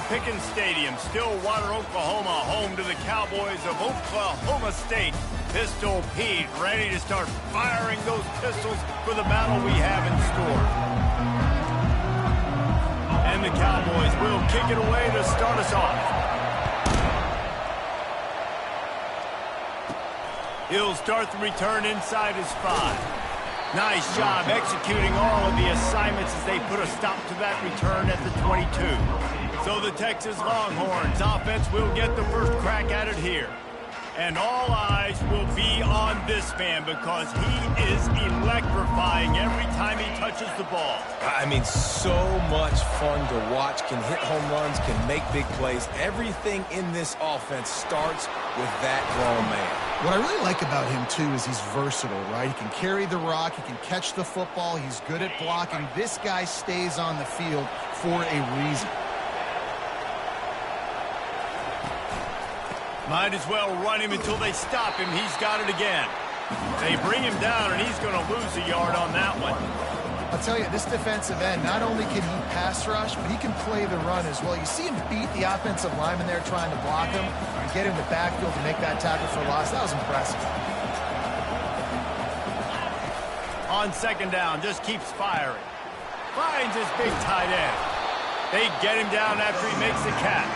Pickens Stadium, Stillwater, Oklahoma, home to the Cowboys of Oklahoma State. Pistol Pete ready to start firing those pistols for the battle we have in store. And the Cowboys will kick it away to start us off. He'll start the return inside his 5. Nice job executing all of the assignments as they put a stop to that return at the 22. So the Texas Longhorns offense will get the first crack at it here. And all eyes will be on this man because he is electrifying every time he touches the ball. I mean, so much fun to watch. Can hit home runs, can make big plays. Everything in this offense starts with that grown man. What I really like about him, too, is he's versatile, right? He can carry the rock, he can catch the football, he's good at blocking. This guy stays on the field for a reason. Might as well run him until they stop him. He's got it again. They bring him down, and he's going to lose a yard on that one. I'll tell you, this defensive end, not only can he pass rush, but he can play the run as well. You see him beat the offensive lineman there trying to block him and get him to backfield to make that tackle for loss. That was impressive. On second down, just keeps firing. Finds his big tight end. They get him down after he makes the catch.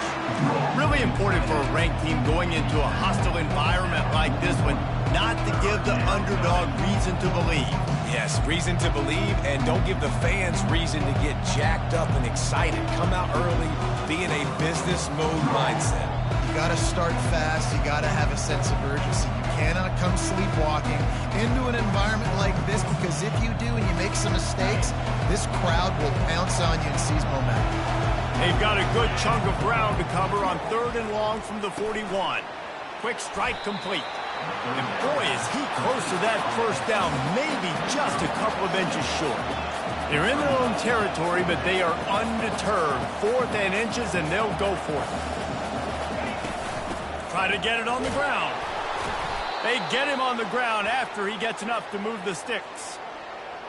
Really important for a ranked team going into a hostile environment like this one, not to give the underdog reason to believe. Yes, reason to believe, and don't give the fans reason to get jacked up and excited. Come out early, be in a business mode mindset. You got to start fast. You got to have a sense of urgency. You cannot come sleepwalking into an environment like this, because if you do and you make some mistakes, this crowd will pounce on you and seize momentum. They've got a good chunk of ground to cover on 3rd and long from the 41. Quick strike complete. And boy, is he close to that first down, maybe just a couple of inches short. They're in their own territory, but they are undeterred. 4th and inches, and they'll go for it. Try to get it on the ground. They get him on the ground after he gets enough to move the sticks.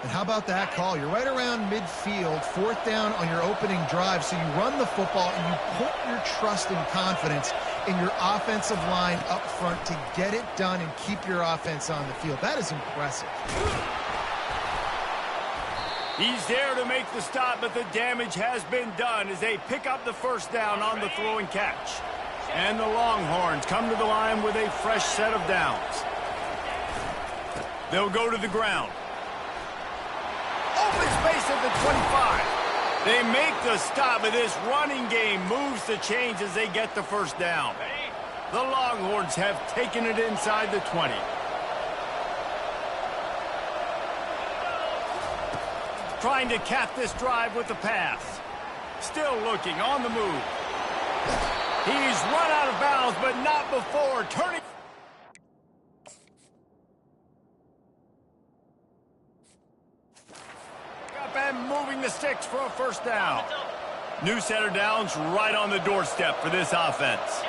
And how about that call? You're right around midfield, 4th down on your opening drive, so you run the football and you put your trust and confidence in your offensive line up front to get it done and keep your offense on the field. That is impressive. He's there to make the stop, but the damage has been done as they pick up the first down on the throw and catch. And the Longhorns come to the line with a fresh set of downs. They'll go to the ground. Open space at the 25. They make the stop, but this running game moves the chains as they get the first down. The Longhorns have taken it inside the 20. Trying to cap this drive with the pass. Still looking on the move. He's run out of bounds, but not before turning. Up and moving the sticks for a first down. New set of downs right on the doorstep for this offense.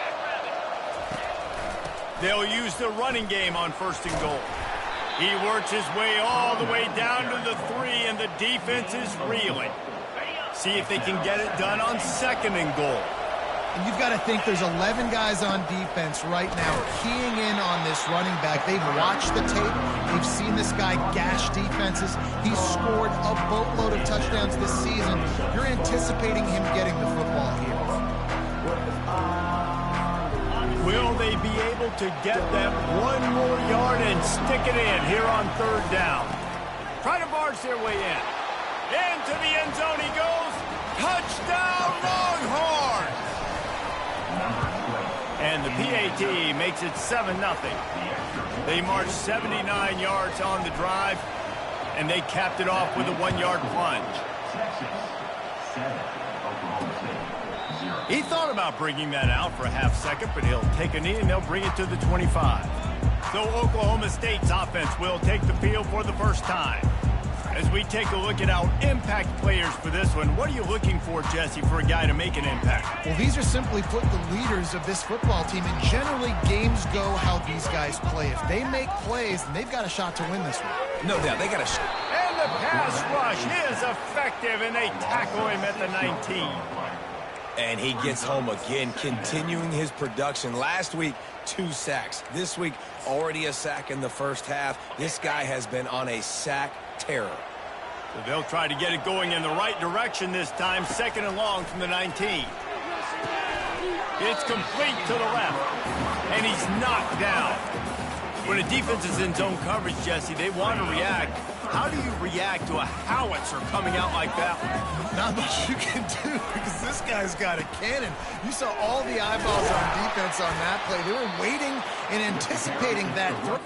They'll use the running game on 1st and goal. He works his way all the way down to the 3, and the defense is reeling. See if they can get it done on 2nd and goal. And you've got to think there's 11 guys on defense right now keying in on this running back. They've watched the tape. They've seen this guy gash defenses. He's scored a boatload of touchdowns this season. You're anticipating him getting the football here. Will they be able to get that one more yard and stick it in here on 3rd down? Try to barge their way in. Into the end zone he goes. Touchdown, Longhorns! And the PAT makes it 7-0. They marched 79 yards on the drive, and they capped it off with a 1-yard plunge. He thought about bringing that out for a half second, but he'll take a knee and they'll bring it to the 25. So Oklahoma State's offense will take the field for the first time. As we take a look at our impact players for this one, what are you looking for, Jesse, for a guy to make an impact? Well, these are simply put the leaders of this football team, and generally games go how these guys play. If they make plays, then they've got a shot to win this one. No doubt, they got a shot. And the pass rush is effective, and they tackle him at the 19. And he gets home again, continuing his production. Last week, 2 sacks. This week, already a sack in the first half. This guy has been on a sack terror. So they'll try to get it going in the right direction this time. 2nd and long from the 19. It's complete to the left. And he's knocked down. When a defense is in zone coverage, Jesse, they want to react. How do you react to a howitzer coming out like that? Not much you can do because this guy's got a cannon. You saw all the eyeballs on defense on that play. They were waiting and anticipating that throw.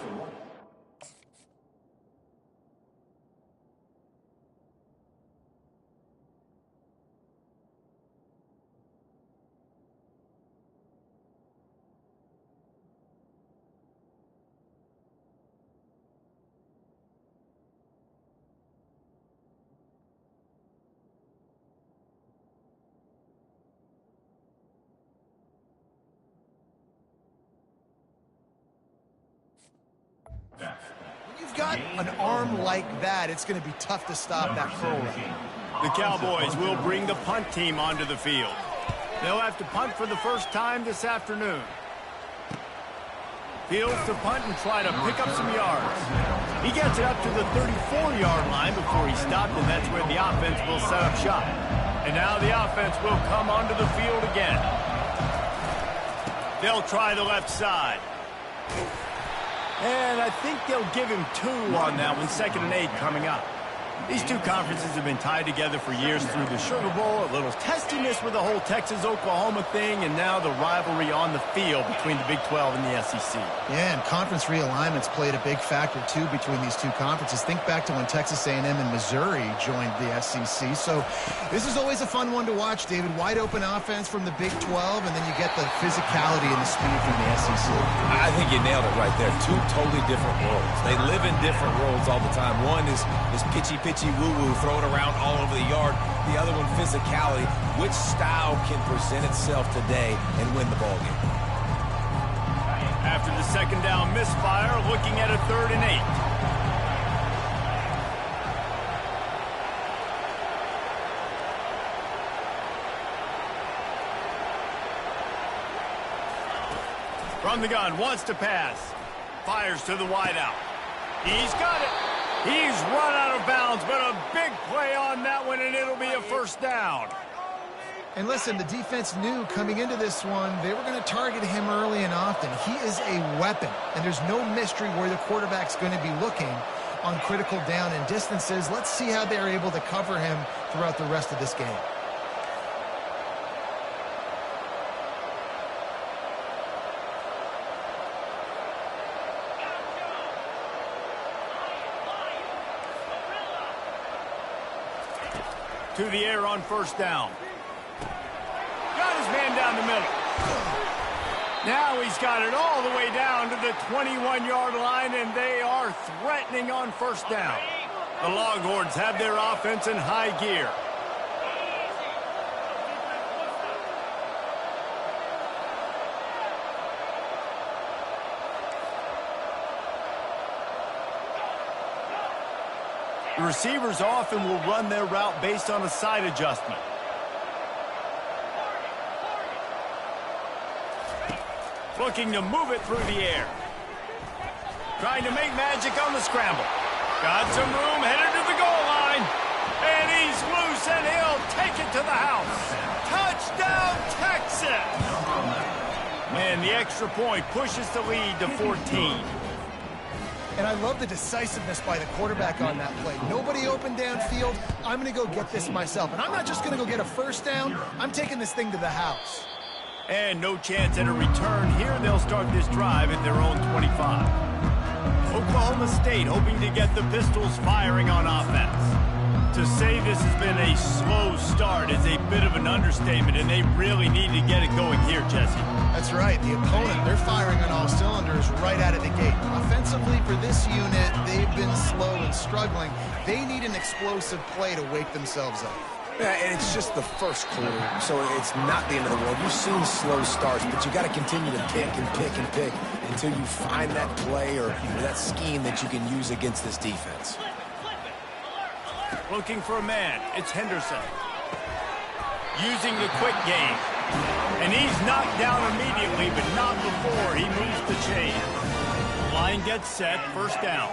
When you've got an arm like that, it's going to be tough to stop that curl route. The Cowboys will bring the punt team onto the field. They'll have to punt for the first time this afternoon. Fields to punt and try to pick up some yards. He gets it up to the 34-yard line before he stopped, and that's where the offense will set up shop. And now the offense will come onto the field again. They'll try the left side. And I think they'll give him 2 on that one. 2nd and 8 coming up. These two conferences have been tied together for years through the Sugar Bowl, a little testiness with the whole Texas-Oklahoma thing, and now the rivalry on the field between the Big 12 and the SEC. Yeah, and conference realignments played a big factor, too, between these two conferences. Think back to when Texas A&M and Missouri joined the SEC. So this is always a fun one to watch, David. Wide-open offense from the Big 12, and then you get the physicality and the speed from the SEC. I think you nailed it right there. 2 totally different worlds. They live in different worlds all the time. One is pitchy woo-woo, throw it around all over the yard. The other one, physicality. Which style can present itself today and win the ball game? After the 2nd down misfire, looking at a 3rd and 8. From the gun, wants to pass. Fires to the wideout. He's got it. He's run out of bounds, but a big play on that one, and it'll be a 1st down. And listen, the defense knew coming into this one, they were going to target him early and often. He is a weapon, and there's no mystery where the quarterback's going to be looking on critical down and distances. Let's see how they're able to cover him throughout the rest of this game. To the air on 1st down. Got his man down the middle. Now he's got it all the way down to the 21-yard line, and they are threatening on 1st down. The Longhorns have their offense in high gear. The receivers often will run their route based on a side adjustment. Looking to move it through the air. Trying to make magic on the scramble. Got some room, headed to the goal line. And he's loose, and he'll take it to the house. Touchdown, Texas! And the extra point pushes the lead to 14. And I love the decisiveness by the quarterback on that play. Nobody open downfield. I'm going to go get this myself. And I'm not just going to go get a 1st down. I'm taking this thing to the house. And no chance at a return here. They'll start this drive at their own 25. Oklahoma State hoping to get the Pistols firing on offense. To say this has been a slow start is a bit of an understatement, and they really need to get it going here, Jesse. That's right. The opponent, they're firing on all cylinders right out of the gate. Offensively, for this unit, they've been slow and struggling. They need an explosive play to wake themselves up. Yeah, and it's just the first quarter, so it's not the end of the world. You've seen slow starts, but you got to continue to pick and pick and pick until you find that play or that scheme that you can use against this defense. Looking for a man. It's Henderson. using the quick game. And he's knocked down immediately, but not before he moves the chain. The line gets set, first down.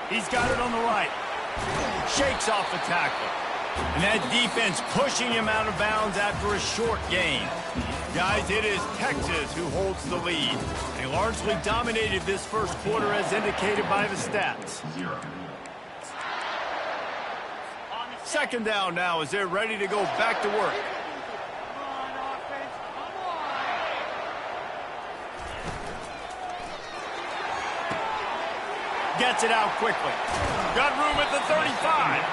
He's got it on the right. Shakes off the tackle. And that defense pushing him out of bounds after a short gain. Guys, it is Texas who holds the lead. They largely dominated this first quarter as indicated by the stats. Second down now as they're ready to go back to work. Gets it out quickly. Got room at the 35.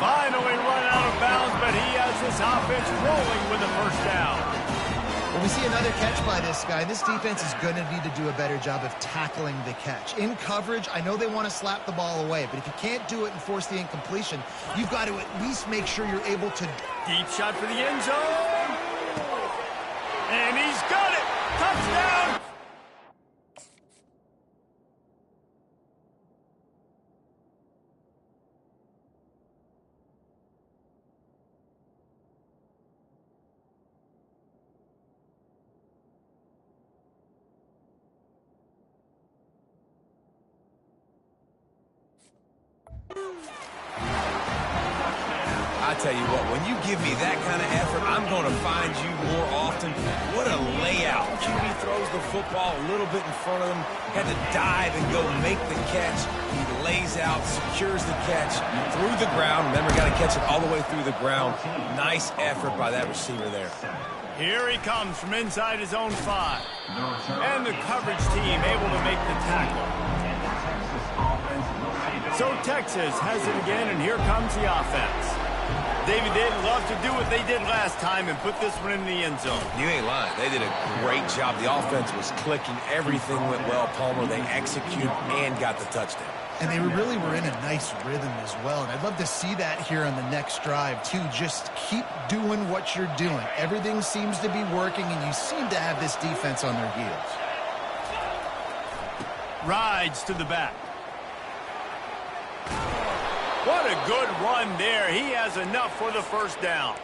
Finally run out of bounds, but he has this offense rolling with a first down. Well, we see another catch by this guy. This defense is going to need to do a better job of tackling the catch. In coverage, I know they want to slap the ball away, but if you can't do it and force the incompletion, you've got to at least make sure you're able to... Deep shot for the end zone. And he's got it. Touchdown. I tell you what, when you give me that kind of effort, I'm going to find you more often. What a layout. QB throws the football a little bit in front of him, had to dive and go make the catch. He lays out, secures the catch through the ground. Remember, got to catch it all the way through the ground. Nice effort by that receiver there. Here he comes from inside his own 5. And the coverage team able to make the tackle. So Texas has it again, and here comes the offense. David, they'd love to do what they did last time and put this one in the end zone. You ain't lying. They did a great job. The offense was clicking. Everything went well, Palmer. They executed and got the touchdown. And they really were in a nice rhythm as well. And I'd love to see that here on the next drive, too. Just keep doing what you're doing. Everything seems to be working, and you seem to have this defense on their heels. Rides to the back. What a good run there. He has enough for the first down.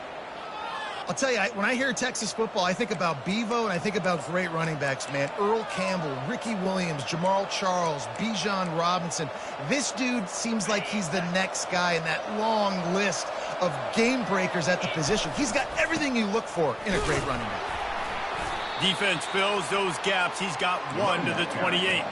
I'll tell you, when I hear Texas football, I think about Bevo and I think about great running backs, man. Earl Campbell, Ricky Williams, Jamal Charles, Bijan Robinson. This dude seems like he's the next guy in that long list of game breakers at the position. He's got everything you look for in a great running back. Defense fills those gaps. He's got one to the 28.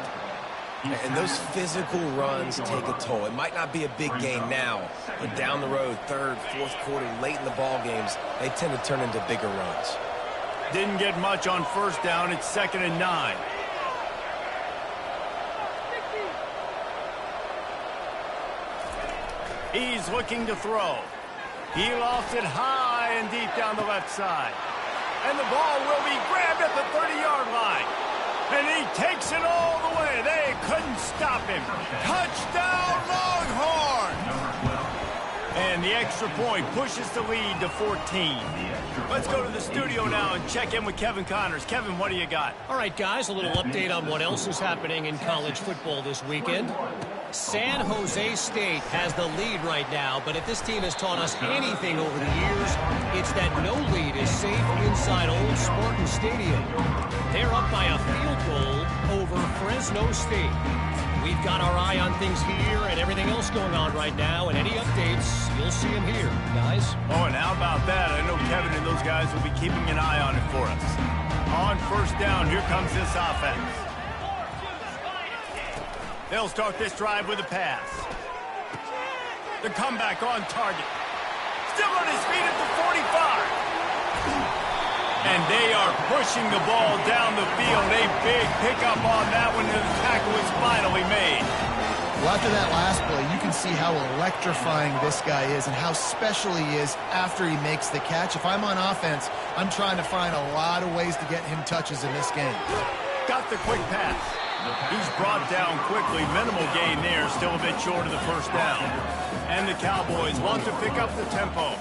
And those physical runs take a toll. It might not be a big gain now, but down the road, third, fourth quarter, late in the ball games, they tend to turn into bigger runs. Didn't get much on first down. It's 2nd and 9. He's looking to throw. He lost it high and deep down the left side. And the ball will be grabbed at the 30-yard line. And he takes it all the way. They couldn't stop him. Touchdown, Longhorn! And the extra point pushes the lead to 14. Let's go to the studio now and check in with Kevin Connors. Kevin, what do you got? All right, guys, a little update on what else is happening in college football this weekend. San Jose State has the lead right now, but if this team has taught us anything over the years, it's that no lead is safe inside Old Spartan Stadium. They're up by a field goal over Fresno State. We've got our eye on things here and everything else going on right now, and any updates, you'll see them here, guys. Oh, and how about that? I know Kevin and those guys will be keeping an eye on it for us. On first down, here comes this offense. They'll start this drive with a pass. The comeback on target. Still on his feet at the 45. And they are pushing the ball down the field. A big pickup on that one, and the tackle is finally made. Well, after that last play, you can see how electrifying this guy is and how special he is after he makes the catch. If I'm on offense, I'm trying to find a lot of ways to get him touches in this game. Got the quick pass. He's brought down quickly. Minimal gain there. Still a bit short of the first down. And the Cowboys want to pick up the tempo.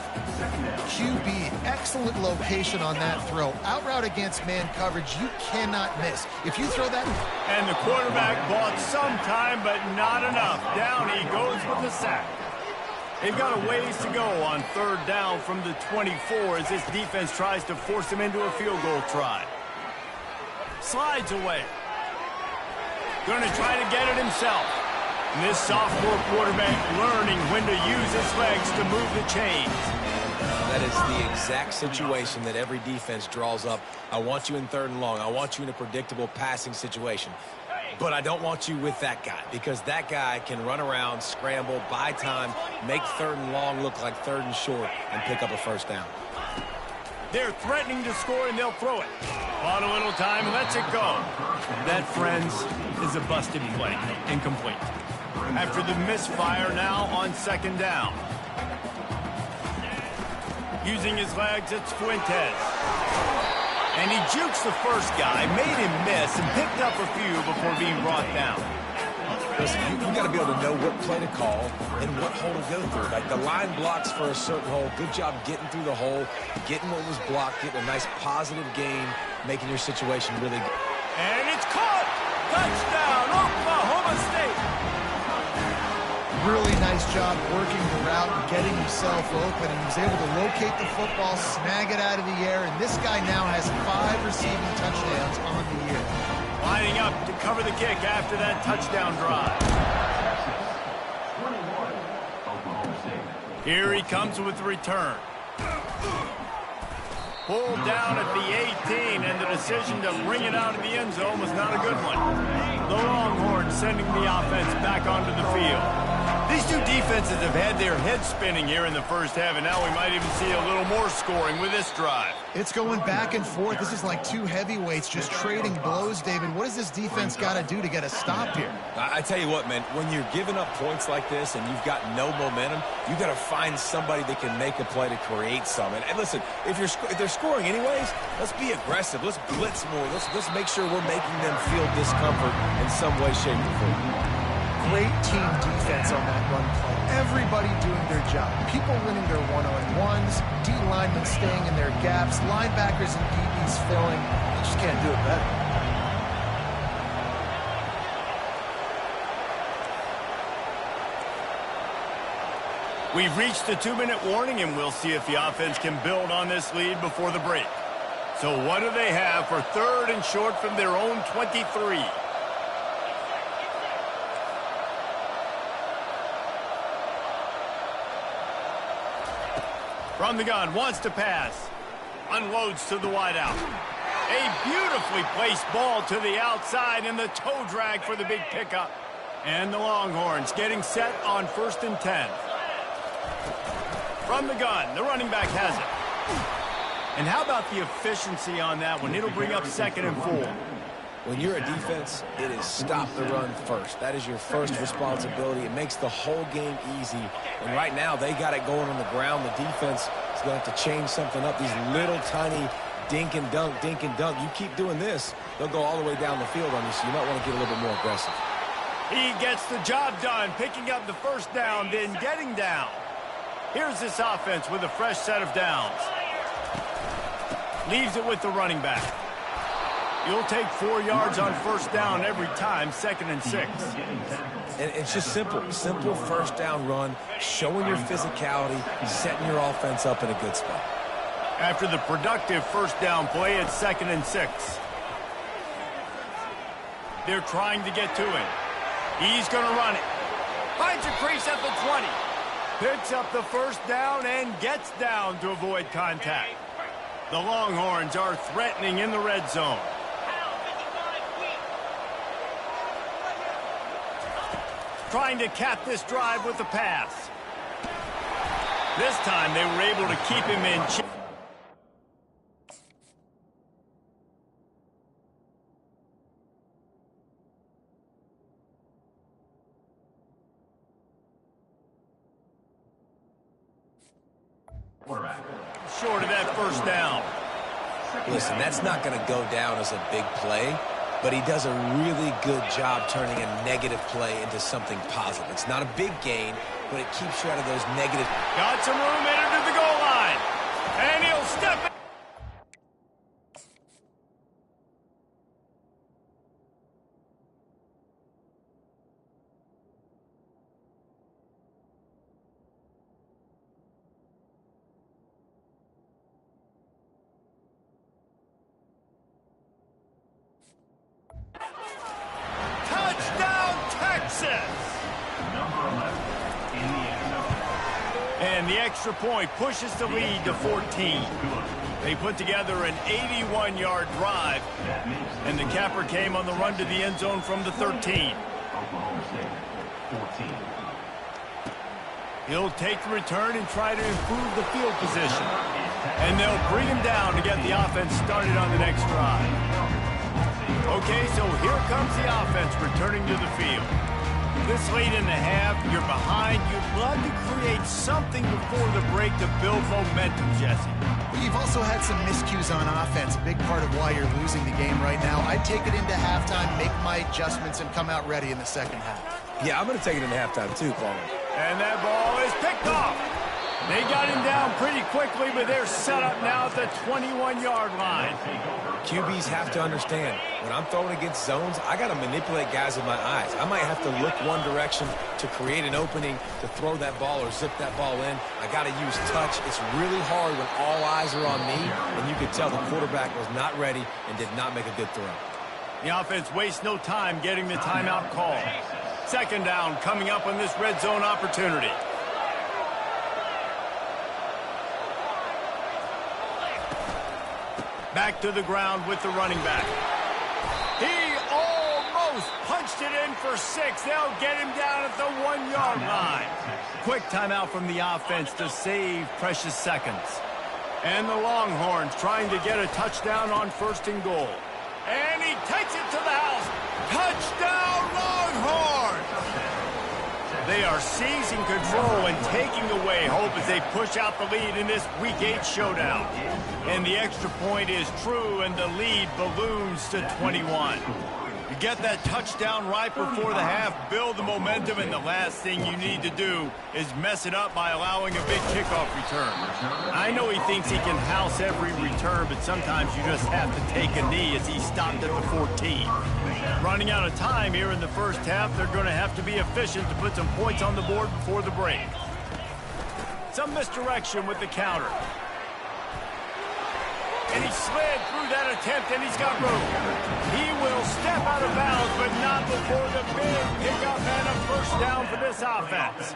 QB, excellent location on that throw. Out route against man coverage, you cannot miss. If you throw that... And the quarterback bought some time, but not enough. Down he goes with the sack. They've got a ways to go on third down from the 24 as this defense tries to force him into a field goal try. Slides away. Going to try to get it himself. And this sophomore quarterback learning when to use his legs to move the chains. That is the exact situation that every defense draws up. I want you in third and long. I want you in a predictable passing situation. But I don't want you with that guy, because that guy can run around, scramble, buy time, make third and long look like third and short, and pick up a first down. They're threatening to score, and they'll throw it. On a little time, lets it go. That, friends, is a busted play. Incomplete. After the misfire, now on second down. Using his legs, it's Fuentes. And he jukes the first guy, made him miss, and picked up a few before being brought down. Listen, you got to be able to know what play to call and what hole to go through. Like the line blocks for a certain hole. Good job getting through the hole, getting what was blocked, getting a nice positive gain, making your situation really good. And it's caught! Touchdown, Oklahoma State! Really nice job working the route and getting himself open, and he was able to locate the football, snag it out of the air, and this guy now has 5 receiving touchdowns on the year. Lining up to cover the kick after that touchdown drive. Here he comes with the return. Pulled down at the 18, and the decision to bring it out of the end zone was not a good one. The Longhorns sending the offense back onto the field. These two defenses have had their heads spinning here in the first half, and now we might even see a little more scoring with this drive. It's going back and forth. This is like two heavyweights just trading blows, David. What does this defense got to do to get a stop here? I tell you what, man, when you're giving up points like this and you've got no momentum, you got to find somebody that can make a play to create some. And listen, if they're scoring anyways, let's be aggressive. Let's blitz more. Let's make sure we're making them feel discomfort in some way, shape, or form. Great team defense on that run play. Everybody doing their job. People winning their one-on-ones, D linemen staying in their gaps, linebackers and DBs filling. You just can't do it better. We've reached the 2-minute warning, and we'll see if the offense can build on this lead before the break. So what do they have for third and short from their own 23? From the gun, wants to pass. Unloads to the wideout. A beautifully placed ball to the outside, and the toe drag for the big pickup. And the Longhorns getting set on 1st and 10. From the gun, the running back has it. And how about the efficiency on that one? It'll bring up 2nd and 4. When you're a defense, it is stop the run first. That is your first responsibility. It makes the whole game easy. And right now, they got it going on the ground. The defense is going to have to change something up. These little tiny dink and dunk, dink and dunk. You keep doing this, they'll go all the way down the field on you, so you might want to get a little bit more aggressive. He gets the job done, picking up the first down, then getting down. Here's this offense with a fresh set of downs. Leaves it with the running back. You'll take 4 yards on 1st down every time, 2nd and 6. And it's just simple first down run, showing your physicality, setting your offense up in a good spot. After the productive 1st down play, it's 2nd and 6. They're trying to get to him. He's going to run it. Finds a crease at the 20. Picks up the 1st down and gets down to avoid contact. The Longhorns are threatening in the red zone. Trying to cap this drive with the pass. This time they were able to keep him in check. Short of that 1st down. Listen, that's not going to go down as a big play, but he does a really good job turning a negative play into something positive. It's not a big gain, but it keeps you out of those negative. Got some room, headed to the goal line. And he'll step it. Touchdown, Texas! And the extra point pushes the lead to 14. They put together an 81-yard drive, and the capper came on the run to the end zone from the 13. He'll take the return and try to improve the field position. And they'll bring him down to get the offense started on the next drive. Okay, so here comes the offense returning to the field. This late in the half, you're behind. You'd love to create something before the break to build momentum, Jesse. You've also had some miscues on offense, a big part of why you're losing the game right now. I'd take it into halftime, make my adjustments, and come out ready in the second half. Yeah, I'm going to take it into halftime too, Paul. And that ball is picked off. They got him down pretty quickly, but they're set up now at the 21-yard line. QBs have to understand, when I'm throwing against zones, I got to manipulate guys with my eyes. I might have to look one direction to create an opening to throw that ball or zip that ball in. I got to use touch. It's really hard when all eyes are on me, and you could tell the quarterback was not ready and did not make a good throw. The offense wastes no time getting the timeout call. Second down coming up on this red zone opportunity. Back to the ground with the running back. He almost punched it in for 6. They'll get him down at the 1-yard line. Quick timeout from the offense to save precious seconds. And the Longhorns trying to get a touchdown on 1st and goal. And he takes it to the house. Touchdown, Longhorns! They are seizing control and taking away hope as they push out the lead in this Week 8 showdown. And the extra point is true, and the lead balloons to 21. You get that touchdown right before the half, build the momentum, and the last thing you need to do is mess it up by allowing a big kickoff return. I know he thinks he can house every return, but sometimes you just have to take a knee as he stopped at the 14. Running out of time here in the first half, they're going to have to be efficient to put some points on the board before the break. Some misdirection with the counter. And he slid through that attempt, and he's got room. He will step out of bounds, but not before the big pickup and a first down for this offense.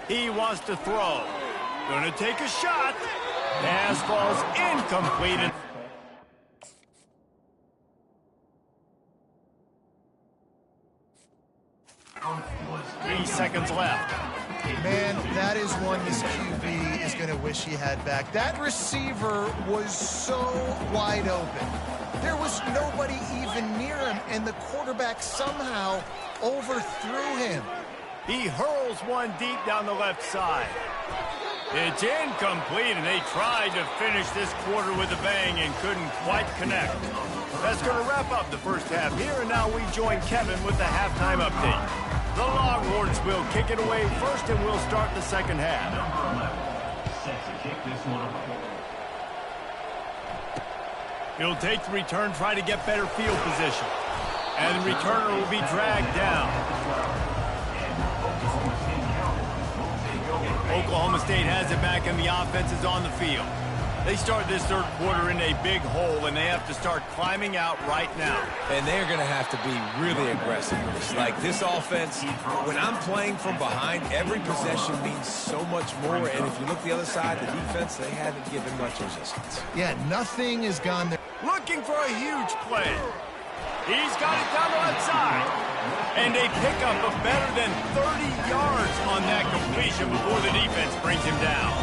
He wants to throw. Gonna take a shot. Pass falls incomplete. 3 seconds left. Man, that is one this QB is going to wish he had back. That receiver was so wide open. There was nobody even near him, and the quarterback somehow overthrew him. He hurls one deep down the left side. It's incomplete, and they tried to finish this quarter with a bang and couldn't quite connect. That's going to wrap up the first half here, and now we join Kevin with the halftime update. The Longhorns will kick it away first, and we'll start the second half. He'll take the return, try to get better field position. And the returner will be dragged down. Oklahoma State has it back, and the offense is on the field. They start this third quarter in a big hole, and they have to start climbing out right now. And they're going to have to be really aggressive. Like this offense, when I'm playing from behind, every possession means so much more. And if you look the other side, the defense, they haven't given much resistance. Yeah, nothing has gone there. Looking for a huge play. He's got it down the left side. And they pick up a better than 30 yards on that completion before the defense brings him down.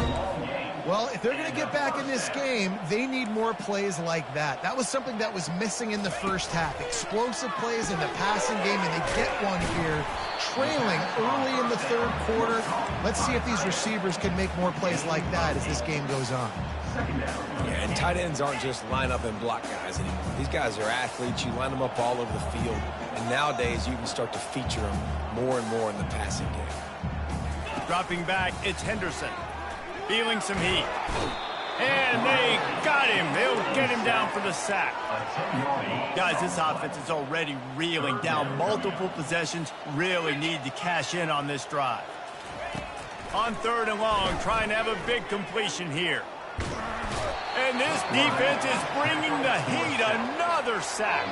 Well, if they're going to get back in this game, they need more plays like that. That was something that was missing in the first half. Explosive plays in the passing game, and they get one here, trailing early in the third quarter. Let's see if these receivers can make more plays like that as this game goes on. Yeah, and Tight ends aren't just line up and block guys anymore. These guys are athletes. You line them up all over the field. And nowadays, you can start to feature them more and more in the passing game. Dropping back, it's Henderson. Feeling some heat. And they got him. They'll get him down for the sack. Guys, this offense is already reeling down multiple possessions. Really need to cash in on this drive. On 3rd and long, trying to have a big completion here. And this defense is bringing the heat. Another sack.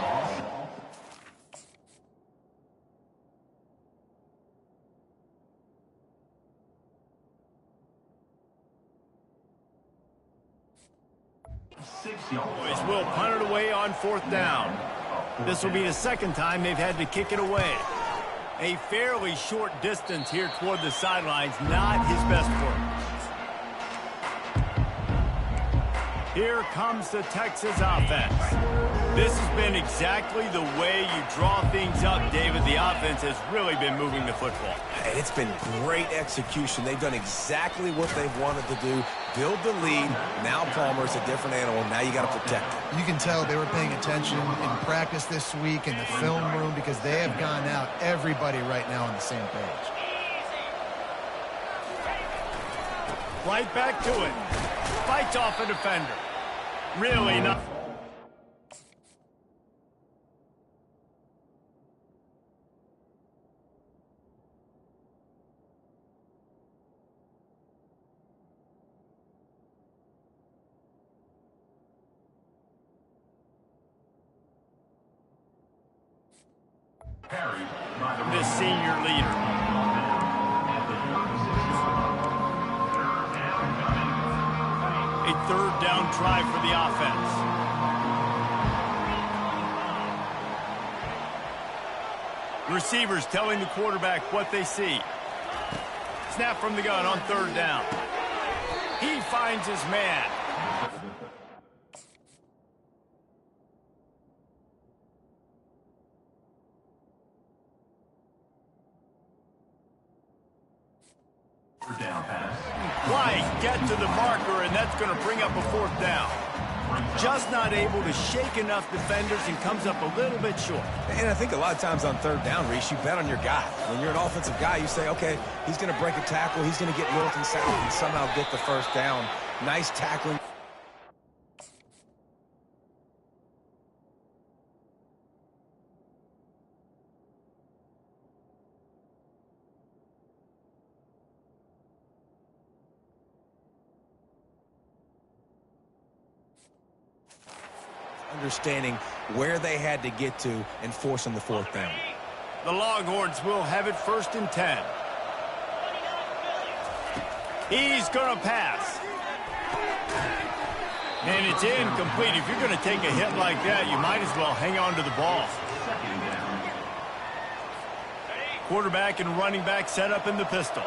Boys will punt it away on 4th down. This will be the second time they've had to kick it away. A fairly short distance here toward the sidelines, not his best work. Here comes the Texas offense. This has been exactly the way you draw things up, David. The offense has really been moving the football. And it's been great execution. They've done exactly what they've wanted to do. Build the lead. Now Palmer's a different animal. Now you got to protect him. You can tell they were paying attention in practice this week in the film room because they have gone out, everybody right now on the same page. Right back to it. Fights off a defender. Really not. This senior leader. A 3rd down try for the offense. Receivers telling the quarterback what they see. Snap from the gun on 3rd down. He finds his man. Get to the marker, and that's going to bring up a 4th down. Just not able to shake enough defenders and comes up a little bit short. And I think a lot of times on 3rd down, Reese, you bet on your guy. When you're an offensive guy, you say, okay, he's going to break a tackle, he's going to get north and south and somehow get the 1st down. Nice tackling. Understanding where they had to get to and forcing the 4th down. The Longhorns will have it 1st and 10. He's going to pass. And it's incomplete. If you're going to take a hit like that, you might as well hang on to the ball. Quarterback and running back set up in the pistol.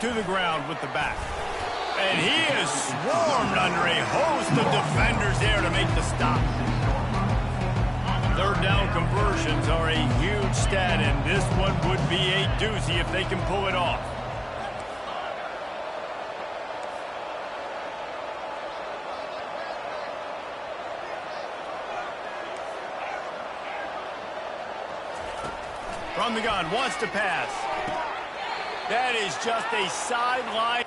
To the ground with the back. And he is swarmed under a host of defenders there to make the stop. 3rd down conversions are a huge stat, and this one would be a doozy if they can pull it off. From the gun, wants to pass. That is just a sideline.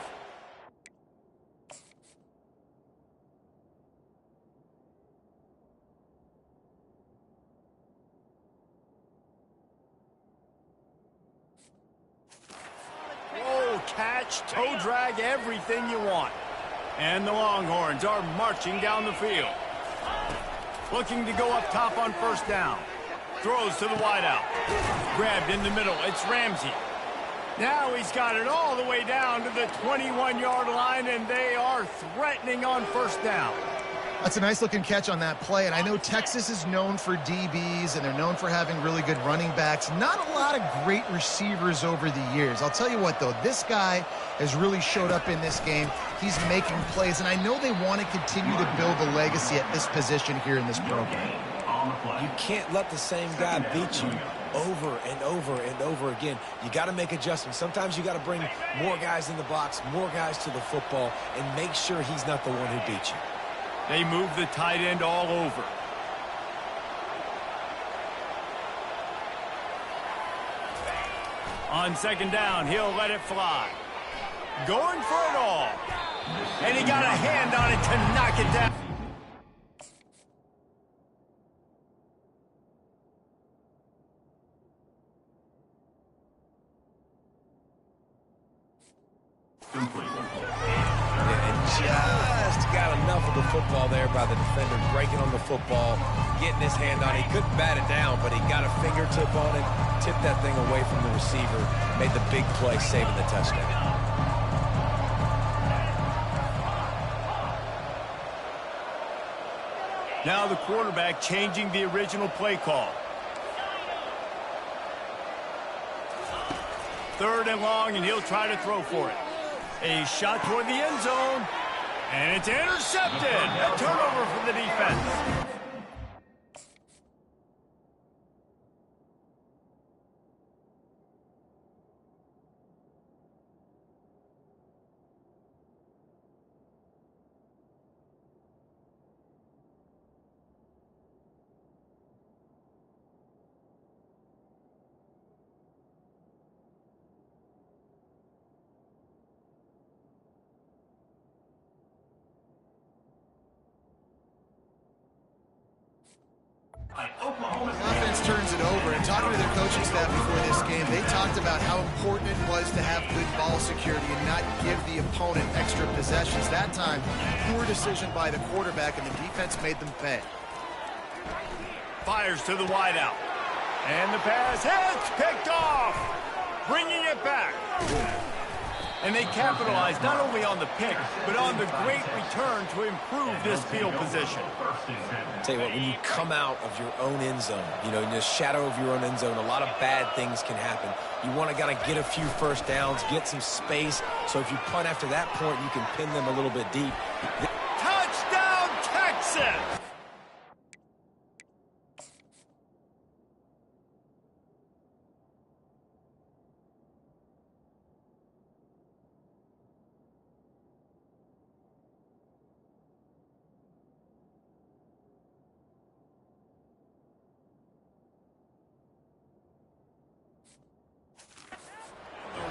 Catch, toe drag, everything you want. And the Longhorns are marching down the field. Looking to go up top on 1st down. Throws to the wideout. Grabbed in the middle. It's Ramsey. Now he's got it all the way down to the 21-yard line, and they are threatening on 1st down. That's a nice-looking catch on that play, and I know Texas is known for DBs, and they're known for having really good running backs. Not a lot of great receivers over the years. I'll tell you what, though, this guy has really showed up in this game. He's making plays, and I know they want to continue to build a legacy at this position here in this program. You can't let the same guy beat you over and over and over again. You got to make adjustments. Sometimes you got to bring more guys in the box, more guys to the football, and make sure he's not the one who beat you. They move the tight end all over. On second down, he'll let it fly. Going for it all. And he got a hand on it to knock it down. And just got enough of the football there by the defender, breaking on the football, getting his hand on it. He couldn't bat it down, but he got a fingertip on it, tipped that thing away from the receiver, made the big play, saving the touchdown. Now the quarterback changing the original play call. Third and long, and he'll try to throw for it. A shot toward the end zone, and it's intercepted. A turnover for the defense. The offense turns it over, and talking to their coaching staff before this game, they talked about how important it was to have good ball security and not give the opponent extra possessions. That time, poor decision by the quarterback, and the defense made them pay. Fires to the wideout. And the pass hits, picked off, bringing it back. And they capitalized not only on the pick, but on the great return to improve this field position. Tell you what, when you come out of your own end zone, you know, in the shadow of your own end zone, a lot of bad things can happen. You want to get a few first downs, get some space, so if you punt after that point, you can pin them a little bit deep. Touchdown, Texas!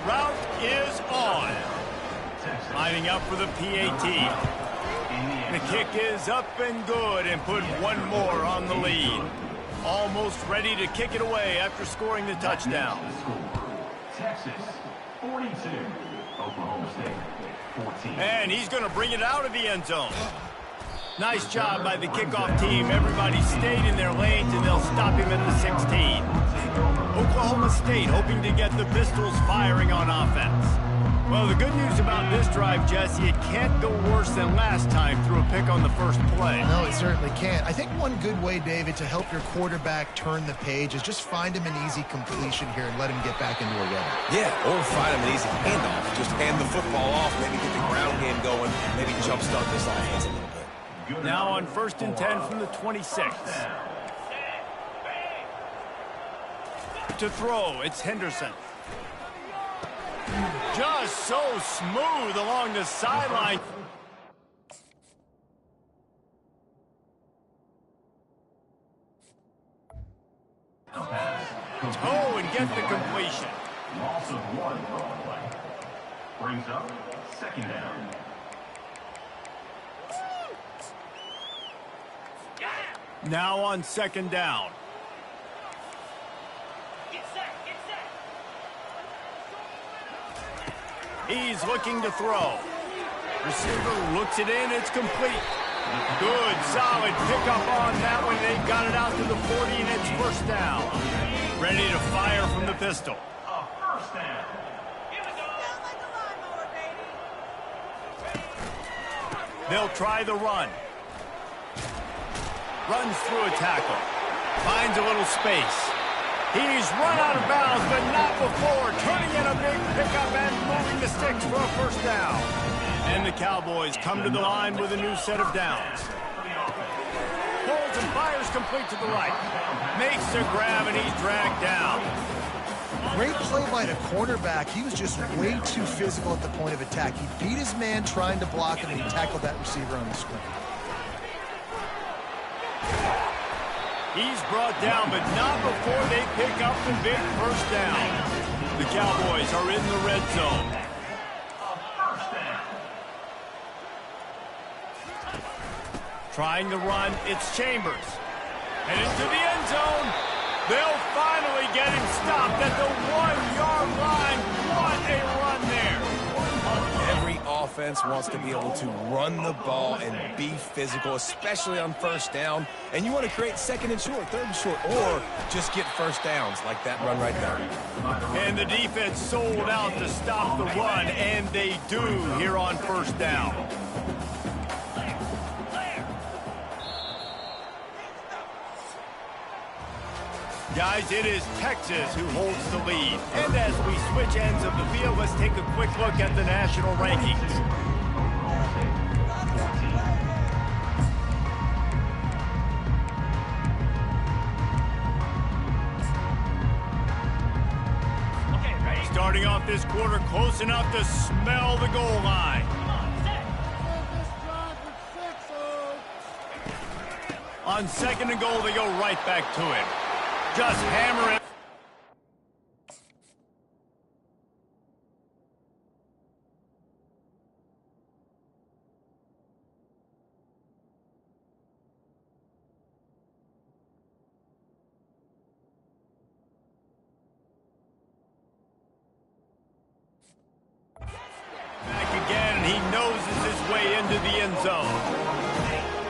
Route is on. Lining up for the PAT. The kick is up and good and put one more on the lead. Almost ready to kick it away after scoring the touchdown. Texas 42, Oklahoma State 14. And he's going to bring it out of the end zone. Nice job by the kickoff team. Everybody stayed in their lanes, and they'll stop him at the 16. Oklahoma State hoping to get the Pistols firing on offense. Well, the good news about this drive, Jesse, it can't go worse than last time through a pick on the first play. No, it certainly can't. I think one good way, David, to help your quarterback turn the page is just find him an easy completion here and let him get back into a rhythm. Yeah, or find him an easy handoff. Just hand the football off, maybe get the ground game going, maybe jumpstart this offense a little bit. Now on 1st and 10 from the 26. To throw, it's Henderson. Just so smooth along the sideline. Toe and get the completion. Loss of one on play. Brings up second down. Now on second down. He's looking to throw. Receiver looks it in. It's complete. Good, solid pickup on that one. They got it out to the 40, and it's first down. Ready to fire from the pistol. A first down. They'll try the run. Runs through a tackle. Finds a little space. He's run out of bounds, but not before. Turning in a big pickup and moving the sticks for a first down. And the Cowboys come to the line with a new set of downs. Holds and fires complete to the right. Makes the grab, and he's dragged down. Great play by the cornerback. He was just way too physical at the point of attack. He beat his man trying to block him, and he tackled that receiver on the screen. He's brought down, but not before they pick up the big first down. The Cowboys are in the red zone. Trying to run, it's Chambers. And into the end zone. They'll finally get him stopped at the 1-yard line. What a run there. Every offense wants to be able to run the ball and be physical, especially on first down. And you want to create second and short, third and short, or just get first downs like that run right there. And the defense sold out to stop the run, and they do here on first down. Guys, it is Texas who holds the lead. And as we switch ends of the field, let's take a quick look at the national rankings. Starting off this quarter, close enough to smell the goal line. On second and goal, they go right back to it. Just hammer it. Back again, and he noses his way into the end zone.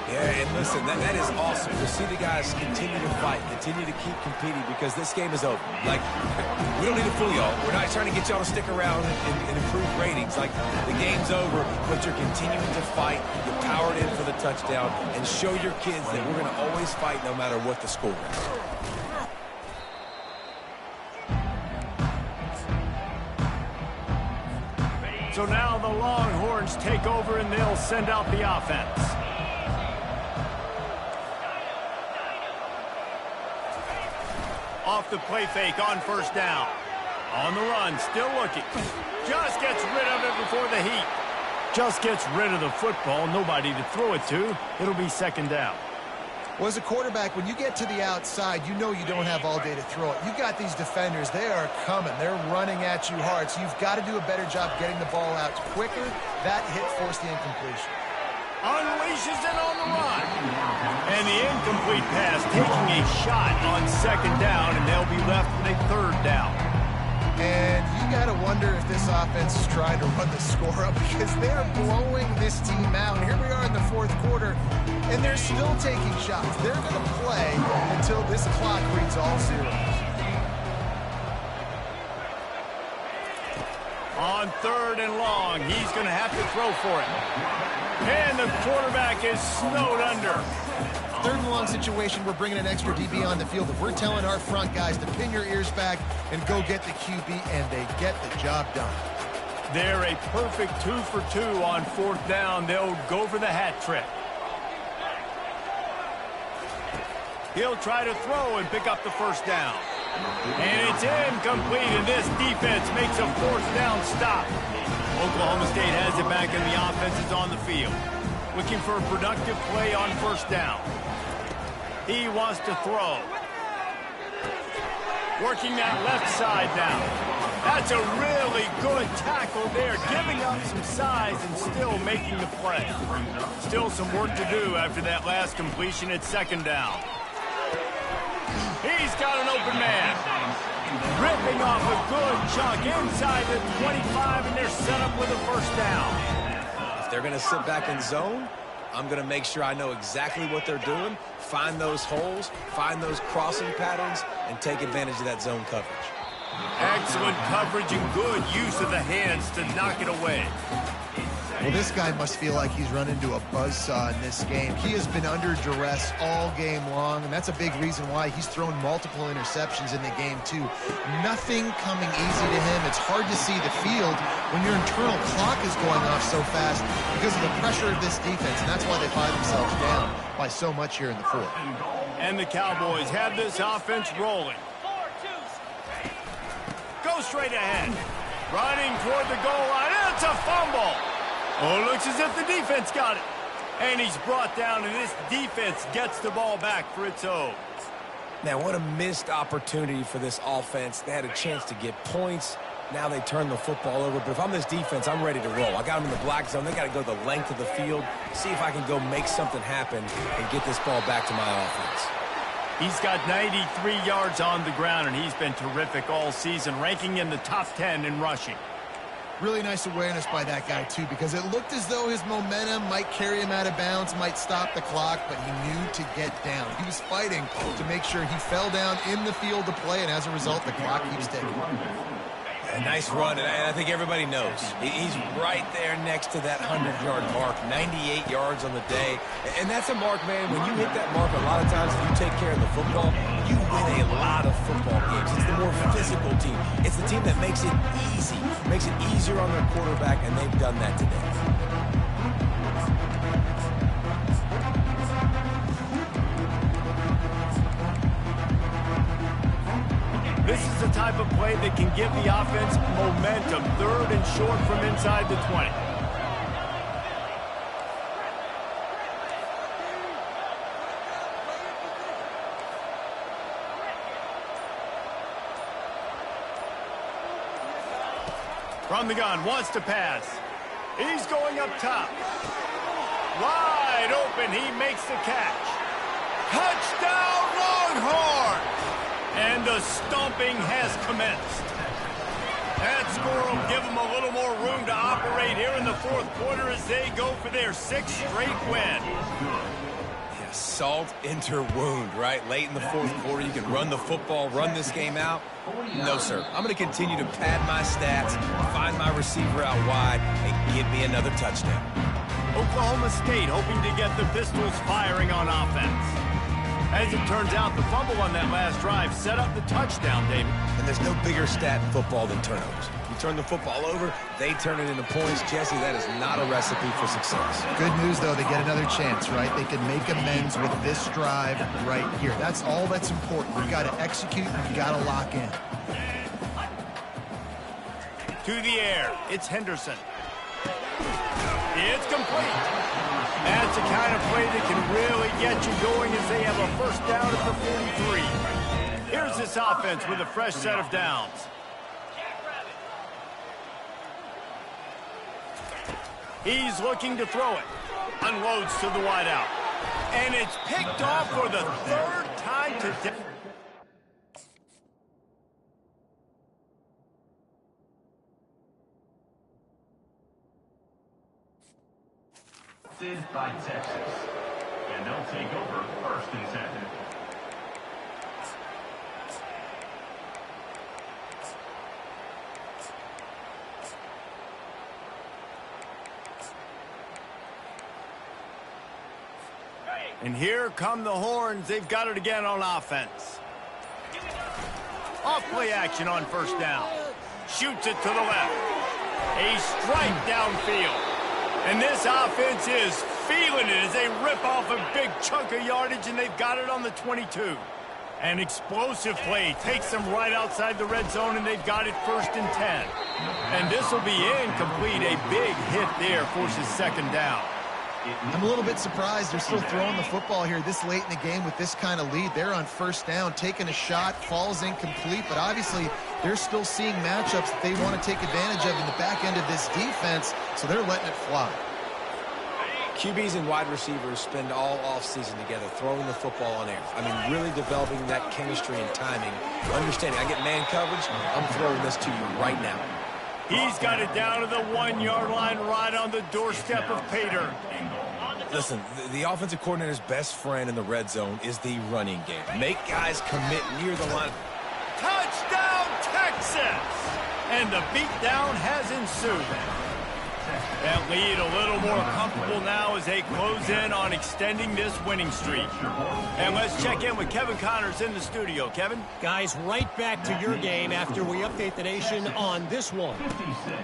Yeah, and listen, that is awesome to see the guys continue to fight, continue to keep competing, because this game is over. Like, we don't need to fool y'all. We're not trying to get y'all to stick around and improve ratings. Like, the game's over, but you're continuing to fight. You powered in for the touchdown, and show your kids that we're going to always fight no matter what the score is. So now the Longhorns take over, and they'll send out the offense. Off the play fake on first down. On the run, still looking. Just gets rid of it before the heat. Just gets rid of the football. Nobody to throw it to. It'll be second down. Well, as a quarterback, when you get to the outside, you know you don't have all day to throw it. You've got these defenders. They are coming. They're running at you hard. So you've got to do a better job getting the ball out quicker. That hit forced the incompletion. Unleashes it on the run. And the incomplete pass taking a shot on second down, and they'll be left with a third down. And you got to wonder if this offense is trying to run the score up, because they're blowing this team out. And here we are in the fourth quarter, and they're still taking shots. They're going to play until this clock reads all zeros. On third and long, he's going to have to throw for it. And the quarterback is snowed under. Third and long situation, we're bringing an extra DB on the field. If we're telling our front guys to pin your ears back and go get the QB, and they get the job done. They're a perfect 2 for 2 on fourth down. They'll go for the hat trick. He'll try to throw and pick up the first down. And it's incomplete, and this defense makes a fourth down stop. Oklahoma State has it back, and the offense is on the field. Looking for a productive play on first down. He wants to throw. Working that left side now. That's a really good tackle there, giving up some size and still making the play. Still some work to do after that last completion at second down. He's got an open man. Ripping off a good chunk inside the 25, and they're set up with a first down. If they're going to sit back in zone, I'm going to make sure I know exactly what they're doing, find those holes, find those crossing patterns, and take advantage of that zone coverage. Excellent coverage and good use of the hands to knock it away. Well, this guy must feel like he's run into a buzzsaw in this game. He has been under duress all game long, and that's a big reason why he's thrown multiple interceptions in the game, too. Nothing coming easy to him. It's hard to see the field when your internal clock is going off so fast because of the pressure of this defense, and that's why they find themselves down by so much here in the fourth. And the Cowboys have this offense rolling. Go straight ahead. Running toward the goal line. It's a fumble. Oh, looks as if the defense got it. And he's brought down, and this defense gets the ball back for its own. Man, what a missed opportunity for this offense. They had a chance to get points. Now they turn the football over. But if I'm this defense, I'm ready to roll. I got them in the black zone. They got to go the length of the field, see if I can go make something happen and get this ball back to my offense. He's got 93 yards on the ground, and he's been terrific all season, ranking in the top 10 in rushing. Really nice awareness by that guy, too, because it looked as though his momentum might carry him out of bounds, might stop the clock, but he knew to get down. He was fighting to make sure he fell down in the field to play, and as a result, the clock keeps ticking. A nice run, and I think everybody knows. He's right there next to that 100-yard mark, 98 yards on the day. And that's a mark, man. When you hit that mark, a lot of times if you take care of the football, you win a lot of football games. It's the more physical team. It's the team that makes it easy, makes it easier on their quarterback, and they've done that today. This is the type of play that can give the offense momentum. 3rd and short from inside the 20. From the gun, wants to pass. He's going up top. Wide open, he makes the catch. Touchdown, Longhorns! And the stomping has commenced. That score will give them a little more room to operate here in the 4th quarter as they go for their 6th straight win. Yeah, salt into wound, right? Late in the 4th quarter, you can run the football, run this game out. No, sir. I'm going to continue to pad my stats, find my receiver out wide, and give me another touchdown. Oklahoma State hoping to get the Pistols firing on offense. As it turns out, the fumble on that last drive set up the touchdown, David. And there's no bigger stat in football than turnovers. You turn the football over, they turn it into points. Jesse, that is not a recipe for success. Good news, though, they get another chance, right? They can make amends with this drive right here. That's all that's important. You've got to execute, and you've got to lock in. To the air, it's Henderson. It's complete. That's the kind of play that can really get you going as they have a 1st down at the 43. Here's this offense with a fresh set of downs. He's looking to throw it. Unloads to the wideout. And it's picked off for the 3rd time today. By Texas. And they'll take over 1st and 10. And here come the Horns. They've got it again on offense. Off play action on 1st down. Shoots it to the left. A strike downfield. And this offense is feeling it as they rip off a big chunk of yardage, and they've got it on the 22. An explosive play takes them right outside the red zone, and they've got it 1st and 10. And this will be incomplete. A big hit there forces 2nd down. I'm a little bit surprised they're still throwing the football here this late in the game with this kind of lead. They're on 1st down, taking a shot, falls incomplete, but obviously they're still seeing matchups that they want to take advantage of in the back end of this defense, so they're letting it fly. QBs and wide receivers spend all offseason together throwing the football on air. I mean, really developing that chemistry and timing. Understanding, I get man coverage, I'm throwing this to you right now. He's got it down to the 1-yard line right on the doorstep of Pater. Listen, the offensive coordinator's best friend in the red zone is the running game. Make guys commit near the line. Touchdown, Texas! And the beatdown has ensued. That lead a little more comfortable now as they close in on extending this winning streak. And let's check in with Kevin Connors in the studio. Kevin? Guys, right back to your game after we update the nation on this one.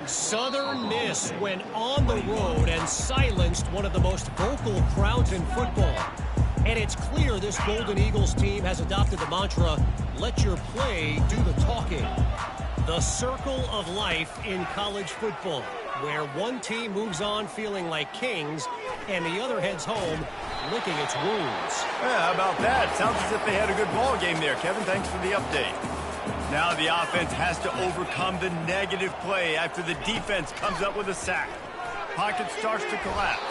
Southern Miss went on the road and silenced one of the most vocal crowds in football. And it's clear this Golden Eagles team has adopted the mantra, let your play do the talking. The circle of life in college football, where one team moves on feeling like kings and the other heads home licking its wounds. Yeah, how about that? Sounds as if they had a good ball game there, Kevin. Thanks for the update. Now the offense has to overcome the negative play after the defense comes up with a sack. Pocket starts to collapse.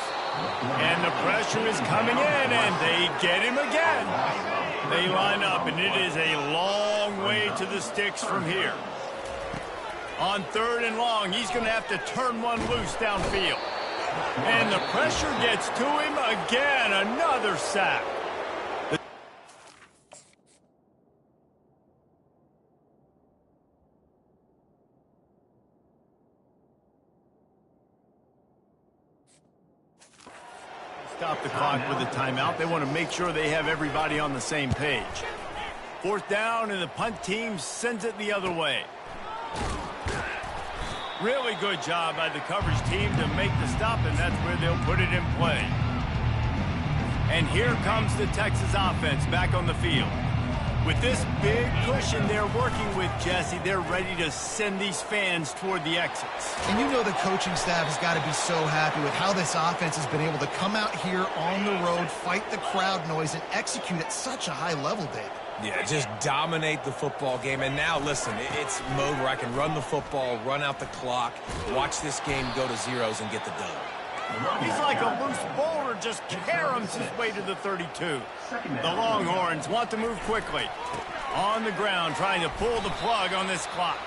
And the pressure is coming in, and they get him again. They line up, and it is a long way to the sticks from here. On 3rd and long, he's going to have to turn one loose downfield. And the pressure gets to him again. Another sack. Stop the clock with a timeout. They want to make sure they have everybody on the same page. 4th down, and the punt team sends it the other way. Really good job by the coverage team to make the stop, and that's where they'll put it in play. And here comes the Texas offense back on the field. With this big cushion they're working with, Jesse, they're ready to send these fans toward the exits. And you know the coaching staff has got to be so happy with how this offense has been able to come out here on the road, fight the crowd noise, and execute at such a high level, David. Yeah, just dominate the football game. And now, listen, it's mode where I can run the football, run out the clock, watch this game go to zeros and get the dub. He's like a loose bowler, just caroms his way to the 32. The Longhorns want to move quickly. On the ground, trying to pull the plug on this clock.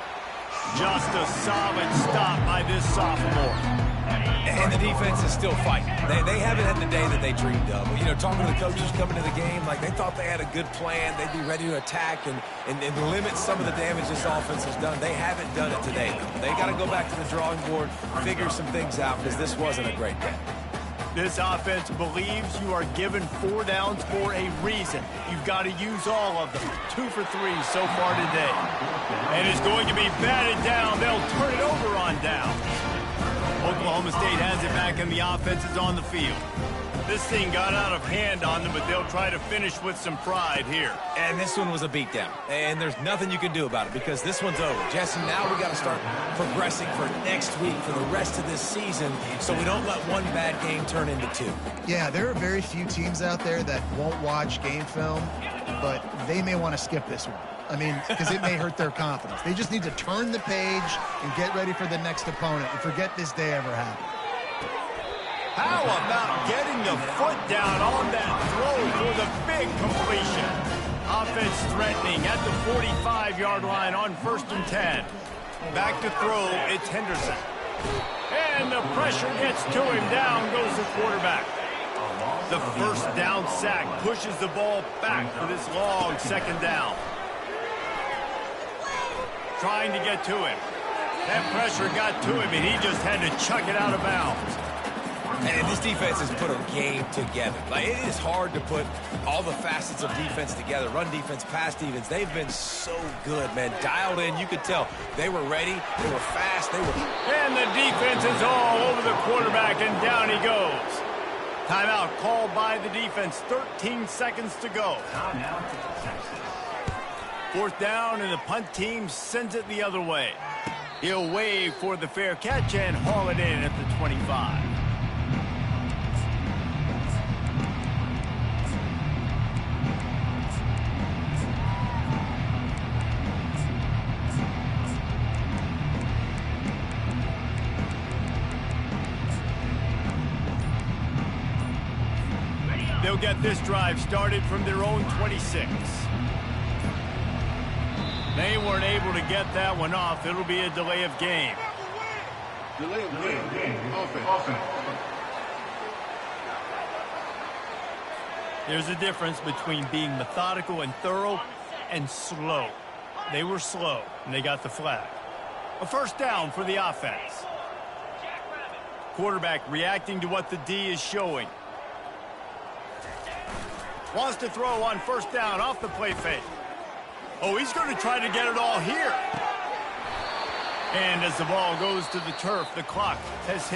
Just a solid stop by this sophomore. And the defense is still fighting. They haven't had the day that they dreamed of. You know, talking to the coaches coming to the game, like they thought they had a good plan. They'd be ready to attack and limit some of the damage this offense has done. They haven't done it today, though. They got to go back to the drawing board, figure some things out, because this wasn't a great day. This offense believes you are given 4 downs for a reason. You've got to use all of them. 2 for 3 so far today. And it's going to be batted down. They'll turn it over on down. Oklahoma State has it back, and the offense is on the field. This thing got out of hand on them, but they'll try to finish with some pride here. And this one was a beatdown. And there's nothing you can do about it because this one's over. Jesse, now we got to start progressing for next week, for the rest of this season, so we don't let one bad game turn into 2. Yeah, there are very few teams out there that won't watch game film, but they may want to skip this one. I mean, because it may hurt their confidence. They just need to turn the page and get ready for the next opponent and forget this day ever happened. How about getting the foot down on that throw for the big completion? Offense threatening at the 45-yard line on 1st and 10. Back to throw, it's Henderson. And the pressure gets to him. Down goes the quarterback. The 1st down sack pushes the ball back for this long 2nd down. Trying to get to him. That pressure got to him, and he just had to chuck it out of bounds. And this defense has put a game together. Like, it is hard to put all the facets of defense together. Run defense, pass defense. They've been so good, man. Dialed in. You could tell they were ready. They were fast. They were. And the defense is all over the quarterback, and down he goes. Timeout called by the defense. 13 seconds to go. 4th down, and the punt team sends it the other way. He'll wave for the fair catch and haul it in at the 25. They'll get this drive started from their own 26. They weren't able to get that one off. It'll be a delay of game. Delay of game. Offense. There's a difference between being methodical and thorough and slow. They were slow, and they got the flag. A 1st down for the offense. Quarterback reacting to what the D is showing. Wants to throw on first down off the play fake. Oh, he's going to try to get it all here. And as the ball goes to the turf, the clock has hit